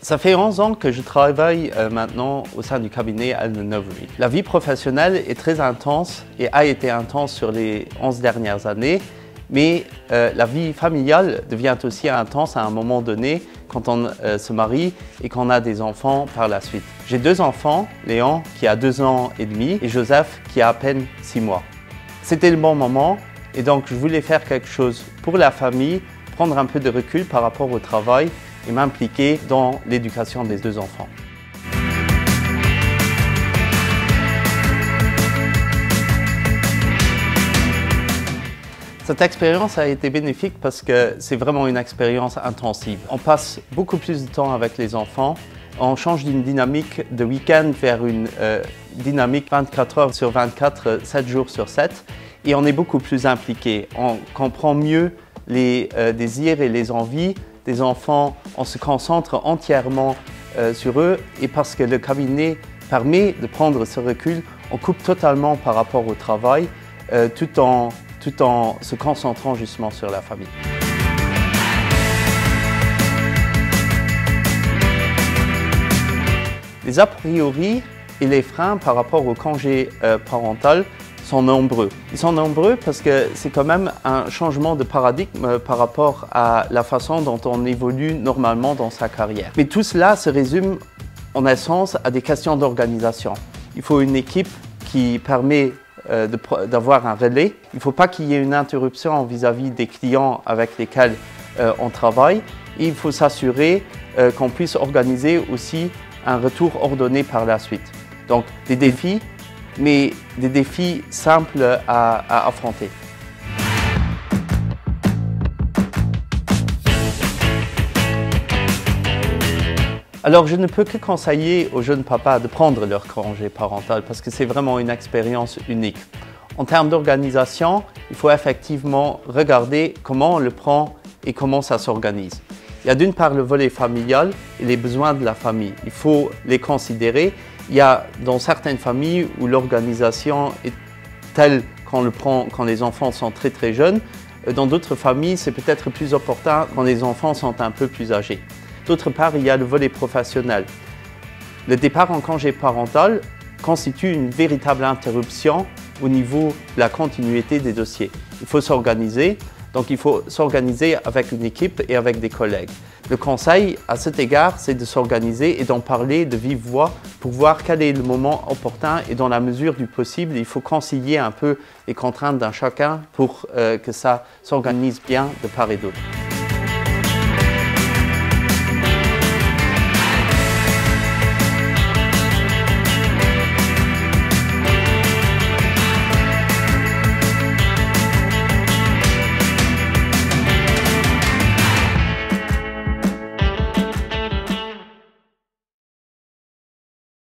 Ça fait 11 ans que je travaille maintenant au sein du cabinet Al-Nowawi. La vie professionnelle est très intense et a été intense sur les 11 dernières années, mais la vie familiale devient aussi intense à un moment donné quand on se marie et qu'on a des enfants par la suite. J'ai 2 enfants, Léon qui a 2 ans et demi et Joseph qui a à peine 6 mois. C'était le bon moment et donc je voulais faire quelque chose pour la famille, prendre un peu de recul par rapport au travail et m'impliquer dans l'éducation des 2 enfants. Cette expérience a été bénéfique parce que c'est vraiment une expérience intensive. On passe beaucoup plus de temps avec les enfants. On change d'une dynamique de week-end vers une dynamique 24 heures sur 24, 7 jours sur 7. Et on est beaucoup plus impliqué. On comprend mieux les désirs et les envies des enfants. On se concentre entièrement sur eux. Et parce que le cabinet permet de prendre ce recul, on coupe totalement par rapport au travail, tout en se concentrant justement sur la famille. Les a priori et les freins par rapport au congé parental sont nombreux. Ils sont nombreux parce que c'est quand même un changement de paradigme par rapport à la façon dont on évolue normalement dans sa carrière. Mais tout cela se résume en essence à des questions d'organisation. Il faut une équipe qui permet d'avoir un relais. Il ne faut pas qu'il y ait une interruption vis-à-vis des clients avec lesquels on travaille. Et il faut s'assurer qu'on puisse organiser aussi un retour ordonné par la suite. Donc des défis, mais des défis simples à affronter. Alors je ne peux que conseiller aux jeunes papas de prendre leur congé parental parce que c'est vraiment une expérience unique. En termes d'organisation, il faut effectivement regarder comment on le prend et comment ça s'organise. Il y a d'une part le volet familial et les besoins de la famille. Il faut les considérer. Il y a dans certaines familles où l'organisation est telle qu'on le prend quand les enfants sont très jeunes. Dans d'autres familles, c'est peut-être plus opportun quand les enfants sont un peu plus âgés. D'autre part, il y a le volet professionnel. Le départ en congé parental constitue une véritable interruption au niveau de la continuité des dossiers. Il faut s'organiser, donc il faut s'organiser avec une équipe et avec des collègues. Le conseil à cet égard, c'est de s'organiser et d'en parler de vive voix pour voir quel est le moment opportun et dans la mesure du possible, il faut concilier un peu les contraintes d'un chacun pour que ça s'organise bien de part et d'autre.